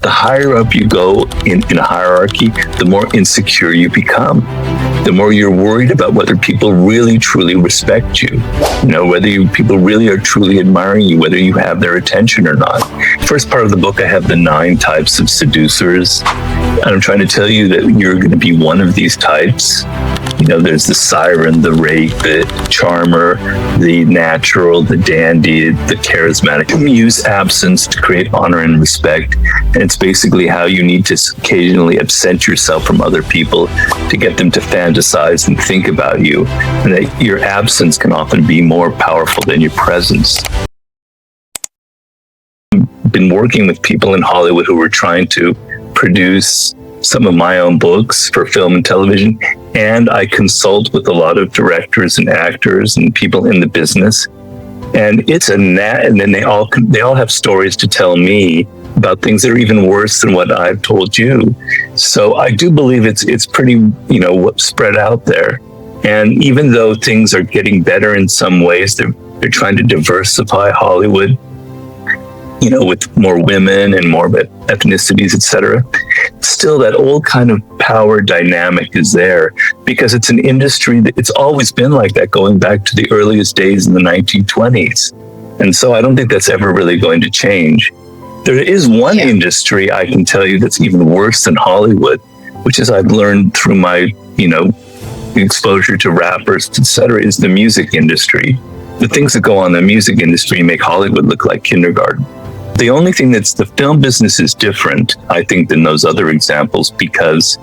The higher up you go in a hierarchy, the more insecure you become. The more you're worried about whether people really, truly respect you. Whether people really are truly admiring you, whether you have their attention or not. First part of the book, I have the 9 types of seducers. And I'm trying to tell you that you're going to be one of these types. There's the siren, the rake, the charmer, the natural, the dandy, the charismatic. You use absence to create honor and respect. And it's basically how you need to occasionally absent yourself from other people to get them to fantasize and think about you. And that your absence can often be more powerful than your presence. I've been working with people in Hollywood who were trying to produce some of my own books for film and television, and I consult with a lot of directors and actors and people in the business. And it's and then they all have stories to tell me about things that are even worse than what I've told you. So I do believe it's pretty spread out there. And even though things are getting better in some ways, they're trying to diversify Hollywood, with more women and more ethnicities, etc. Still, that old kind of power dynamic is there because it's an industry that it's always been like that, going back to the earliest days in the 1920s. And so I don't think that's ever really going to change. There is one industry I can tell you that's even worse than Hollywood, which is I've learned through my, exposure to rappers, etc., is the music industry. The things that go on in the music industry make Hollywood look like kindergarten. The only thing that's the film business is different, I think, than those other examples, because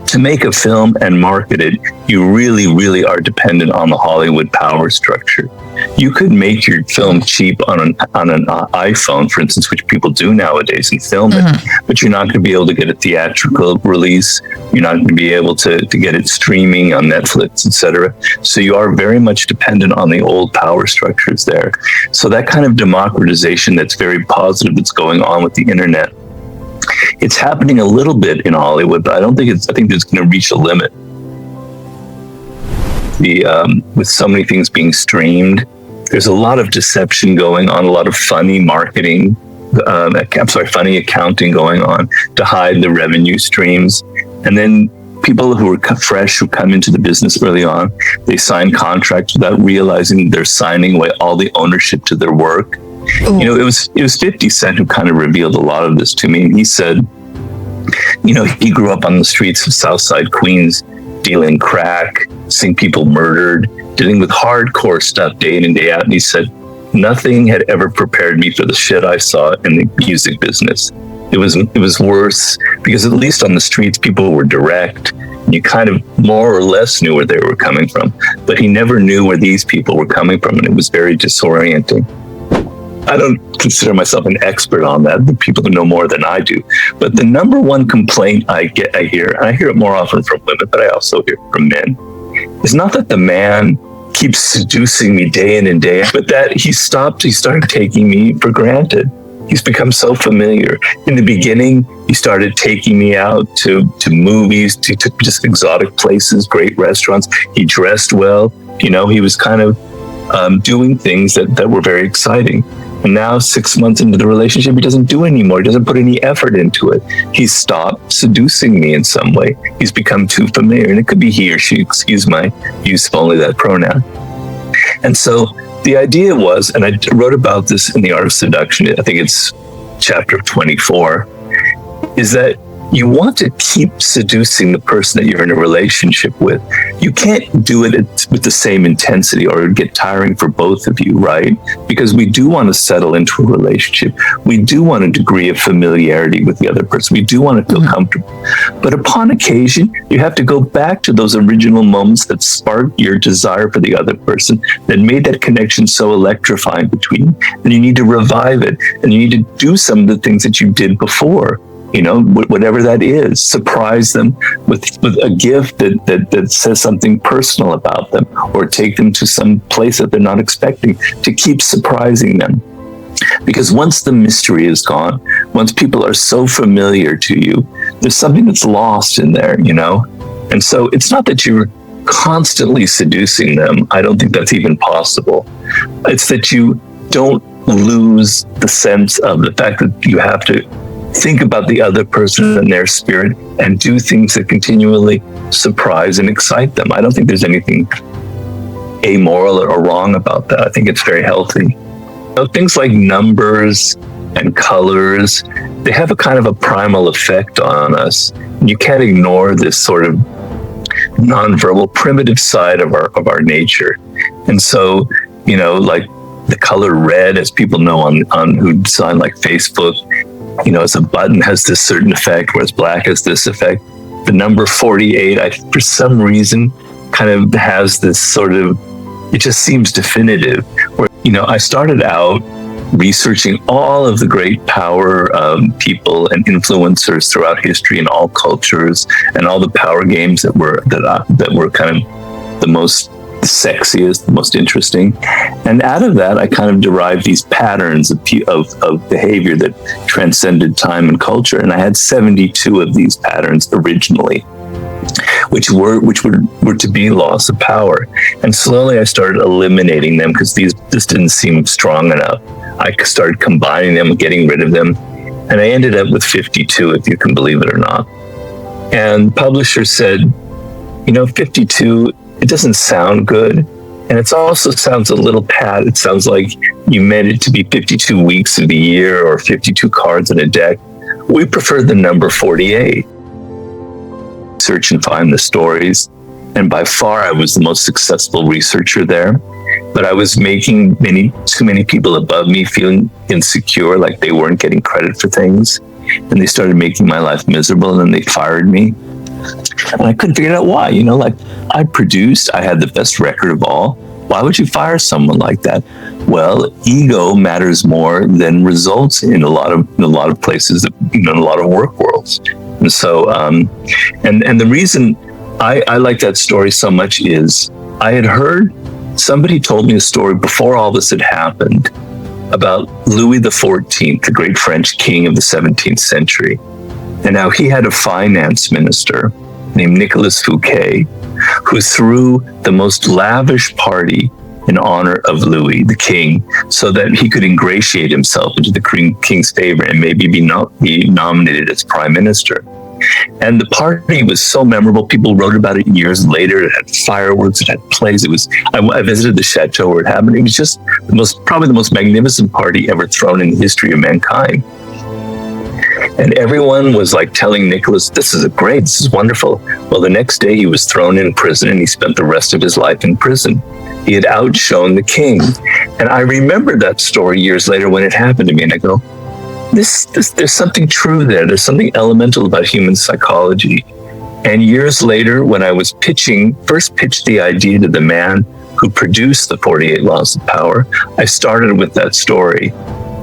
to make a film and market it, you really, really are dependent on the Hollywood power structure. You could make your film cheap on an iPhone, for instance, which people do nowadays, and film it, but you're not going to be able to get a theatrical release. You're not going to be able to get it streaming on Netflix, etc. So you are very much dependent on the old power structures there. So that kind of democratization that's very positive that's going on with the internet, it's happening a little bit in Hollywood, but I think it's going to reach a limit. With so many things being streamed, there's a lot of deception going on, a lot of funny marketing, funny accounting going on to hide the revenue streams. And then people who are fresh, who come into the business early on, they sign contracts without realizing they're signing away all the ownership to their work. Ooh. It was 50 Cent who kind of revealed a lot of this to me. And he said, he grew up on the streets of Southside Queens, dealing crack, seeing people murdered, dealing with hardcore stuff day in and day out. And he said, nothing had ever prepared me for the shit I saw in the music business. It was worse because at least on the streets, people were direct. And you kind of more or less knew where they were coming from, but he never knew where these people were coming from. And it was very disorienting. I don't consider myself an expert on that. The people who know more than I do. But the number one complaint I hear, and I hear it more often from women, but I also hear it from men, is not that the man keeps seducing me day in and day out, but that he started taking me for granted. He's become so familiar. In the beginning, he started taking me out to movies. He took me to exotic places, great restaurants. He dressed well. He was kind of doing things that were very exciting. And now 6 months into the relationship, he doesn't do anymore. He doesn't put any effort into it. He's stopped seducing me in some way. He's become too familiar. And it could be he or she, excuse my use of only that pronoun. And so the idea was, and I wrote about this in the Art of Seduction, I think it's chapter 24, is that you want to keep seducing the person that you're in a relationship with. You can't do it with the same intensity or it'd get tiring for both of you, right? Because we do want to settle into a relationship. We do want a degree of familiarity with the other person. We do want to feel comfortable. But upon occasion, you have to go back to those original moments that sparked your desire for the other person, that made that connection so electrifying between you. And you need to revive it. And you need to do some of the things that you did before. Whatever that is, surprise them with a gift that says something personal about them, or take them to some place that they're not expecting, to keep surprising them. Because once the mystery is gone, once people are so familiar to you, there's something that's lost in there, And so it's not that you're constantly seducing them. I don't think that's even possible. It's that you don't lose the sense of the fact that you have to think about the other person and their spirit and do things that continually surprise and excite them. I don't think there's anything amoral or wrong about that. I think it's very healthy. Things like numbers and colors, they have a kind of a primal effect on us. You can't ignore this sort of nonverbal, primitive side of our nature. And so, like the color red, as people know on who design like Facebook, as a button has this certain effect, whereas black has this effect. The number 48, for some reason, kind of has this sort of, it just seems definitive. Where, I started out researching all of the great power people and influencers throughout history and all cultures, and all the power games that were kind of the most sexiest, the most interesting. And out of that, I kind of derived these patterns of behavior that transcended time and culture. And I had 72 of these patterns originally, which were to be loss of power. And slowly I started eliminating them because this didn't seem strong enough. I started combining them, getting rid of them, and I ended up with 52, if you can believe it or not. And publisher said, 52, it doesn't sound good. And it also sounds a little pat. It sounds like you meant it to be 52 weeks of the year or 52 cards in a deck. We prefer the number 48. Search and find the stories. And by far, I was the most successful researcher there. But I was making too many people above me feeling insecure, like they weren't getting credit for things. And they started making my life miserable, and then they fired me. And I couldn't figure out why. I had the best record of all. Why would you fire someone like that? Well, ego matters more than results in a lot of places, in a lot of work worlds. And so, and the reason I like that story so much is I had heard somebody told me a story before all this had happened about Louis XIV, the great French king of the 17th century. And now he had a finance minister named Nicolas Fouquet, who threw the most lavish party in honor of Louis, the king, so that he could ingratiate himself into the king's favor and maybe be nominated as prime minister. And the party was so memorable. People wrote about it years later. It had fireworks, it had plays. I visited the chateau where it happened. It was just probably the most magnificent party ever thrown in the history of mankind. And everyone was like telling Nicholas, this is wonderful. Well, the next day he was thrown in prison, and he spent the rest of his life in prison. He had outshone the king. And I remembered that story years later when it happened to me, and I go, there's something true there. There's something elemental about human psychology. And years later, when I was first pitched the idea to the man who produced the 48 Laws of Power, I started with that story.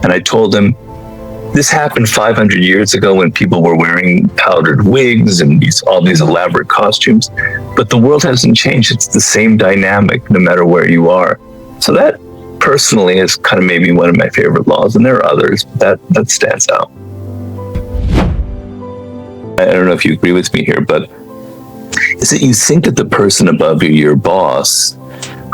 And I told him, this happened 500 years ago when people were wearing powdered wigs and all these elaborate costumes. But the world hasn't changed. It's the same dynamic no matter where you are. So that personally is kind of maybe one of my favorite laws, and there are others, but that stands out. I don't know if you agree with me here, but is that you think that the person above you, your boss,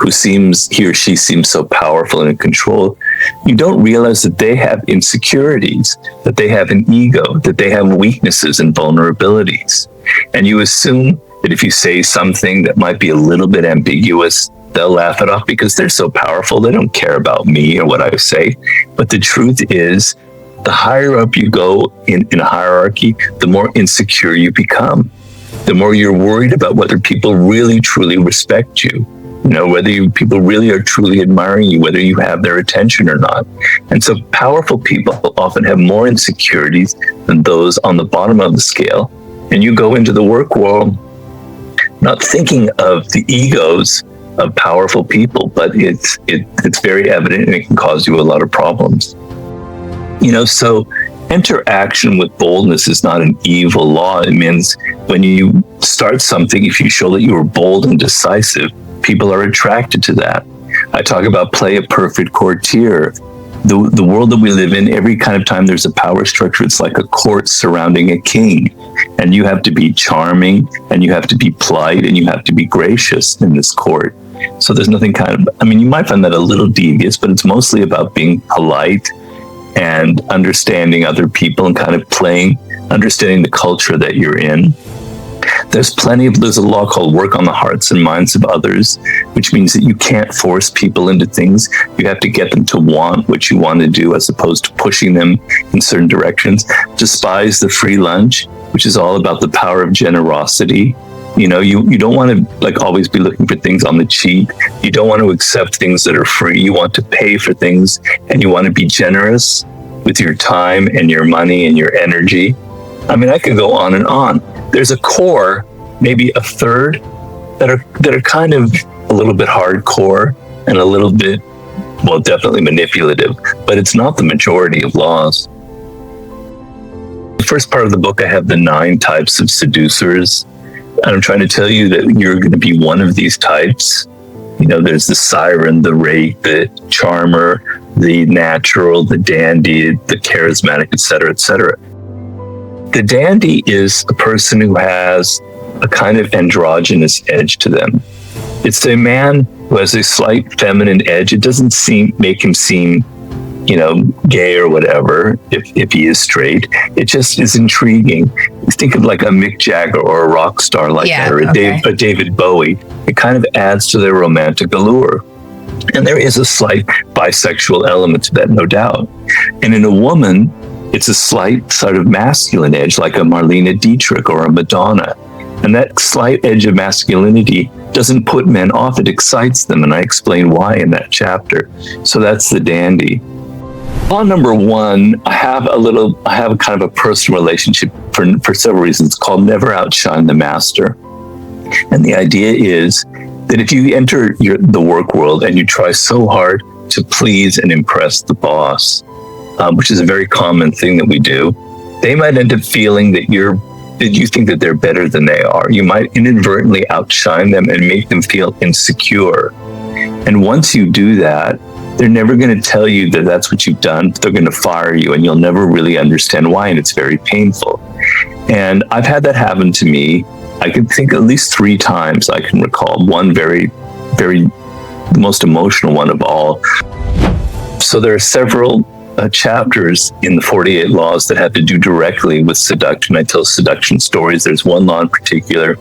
he or she seems so powerful and in control, you don't realize that they have insecurities, that they have an ego, that they have weaknesses and vulnerabilities. And you assume that if you say something that might be a little bit ambiguous, they'll laugh it off because they're so powerful. They don't care about me or what I say. But the truth is, the higher up you go in a hierarchy, the more insecure you become. The more you're worried about whether people really, truly respect you. Whether people really are truly admiring you, whether you have their attention or not. And so powerful people often have more insecurities than those on the bottom of the scale. And you go into the work world not thinking of the egos of powerful people, but it's very evident, and it can cause you a lot of problems. So interaction with boldness is not an evil law. It means when you start something, if you show that you are bold and decisive, people are attracted to that. I talk about play a perfect courtier. The world that we live in, every kind of time there's a power structure, it's like a court surrounding a king. And you have to be charming, and you have to be polite, and you have to be gracious in this court. So there's nothing you might find that a little devious, but it's mostly about being polite and understanding other people and kind of understanding the culture that you're in. There's a law called work on the hearts and minds of others, which means that you can't force people into things. You have to get them to want what you want to do as opposed to pushing them in certain directions. Despise the free lunch, which is all about the power of generosity. You don't want to always be looking for things on the cheap. You don't want to accept things that are free. You want to pay for things, and you want to be generous with your time and your money and your energy. I mean, I could go on and on. There's a core, maybe a third, that are kind of a little bit hardcore and a little bit, well, definitely manipulative, but it's not the majority of laws. The first part of the book, I have the 9 types of seducers. And I'm trying to tell you that you're going to be one of these types. There's the siren, the rake, the charmer, the natural, the dandy, the charismatic, etc., etc. The dandy is a person who has a kind of androgynous edge to them. It's a man who has a slight feminine edge. It doesn't make him seem, gay or whatever, if he is straight. It just is intriguing. Think of like a Mick Jagger or a rock star like that, or a David Bowie. It kind of adds to their romantic allure. And there is a slight bisexual element to that, no doubt. And in a woman, it's a slight sort of masculine edge, like a Marlene Dietrich or a Madonna. And that slight edge of masculinity doesn't put men off, it excites them. And I explain why in that chapter. So that's the dandy. Law number 1, I have a kind of a personal relationship for several reasons. It's called never outshine the master. And the idea is that if you enter the work world and you try so hard to please and impress the boss, which is a very common thing that we do, they might end up feeling that you think that they're better than they are. You might inadvertently outshine them and make them feel insecure. And once you do that, they're never going to tell you that that's what you've done. They're going to fire you, and you'll never really understand why, and it's very painful. And I've had that happen to me. I can think at least 3 times I can recall. One very, very, the most emotional one of all. So there are several chapters in the 48 laws that have to do directly with seduction. I tell seduction stories. There's one law in particular.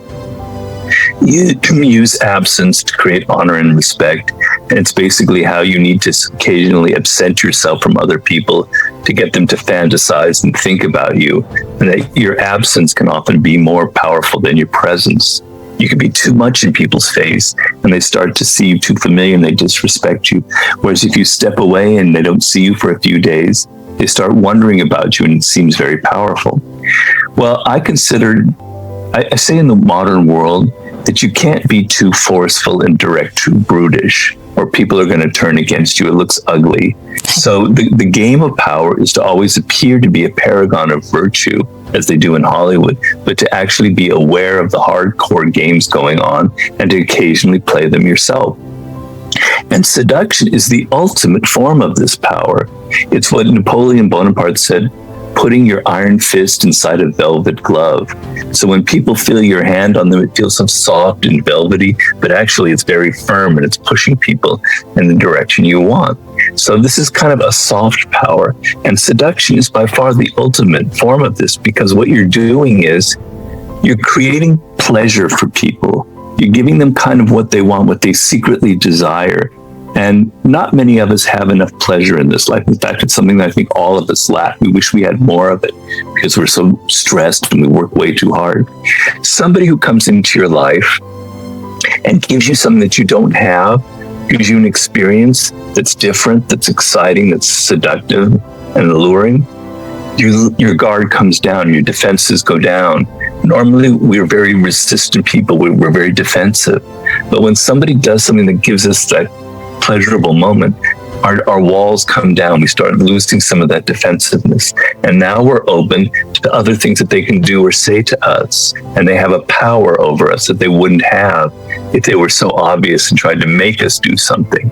You can use absence to create honor and respect. And it's basically how you need to occasionally absent yourself from other people to get them to fantasize and think about you. And that your absence can often be more powerful than your presence. You can be too much in people's face and they start to see you too familiar and they disrespect you. Whereas if you step away and they don't see you for a few days, they start wondering about you and it seems very powerful. Well, I say in the modern world that you can't be too forceful and direct, too brutish, or people are going to turn against you. It looks ugly. So the game of power is to always appear to be a paragon of virtue, as they do in Hollywood, but to actually be aware of the hardcore games going on and to occasionally play them yourself. And seduction is the ultimate form of this power. It's what Napoleon Bonaparte said, putting your iron fist inside a velvet glove. So when people feel your hand on them, it feels so soft and velvety, but actually it's very firm and it's pushing people in the direction you want. So this is kind of a soft power. And seduction is by far the ultimate form of this, because what you're doing is you're creating pleasure for people. You're giving them kind of what they want, what they secretly desire. And not many of us have enough pleasure in this life. In fact, it's something that I think all of us lack. We wish we had more of it because we're so stressed and we work way too hard. Somebody who comes into your life and gives you something that you don't have, gives you an experience that's different, that's exciting, that's seductive and alluring, your guard comes down, your defenses go down. Normally, we're very resistant people. We're very defensive. But when somebody does something that gives us that pleasurable moment, our walls come down. We start losing some of that defensiveness. And now we're open to other things that they can do or say to us. And they have a power over us that they wouldn't have if they were so obvious and tried to make us do something.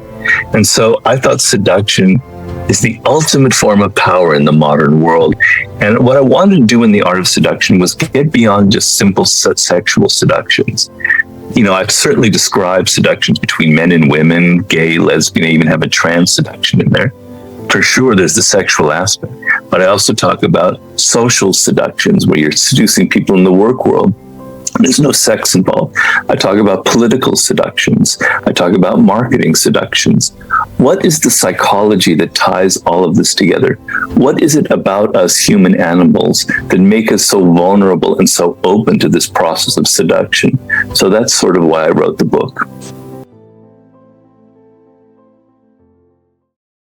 And so I thought seduction is the ultimate form of power in the modern world. And what I wanted to do in the Art of Seduction was get beyond just simple sexual seductions. You know, I've certainly described seductions between men and women, gay, lesbian, I even have a trans seduction in there. For sure, there's the sexual aspect, but I also talk about social seductions where you're seducing people in the work world. There's no sex involved. I talk about political seductions. I talk about marketing seductions. What is the psychology that ties all of this together? What is it about us human animals that make us so vulnerable and so open to this process of seduction? So that's sort of why I wrote the book.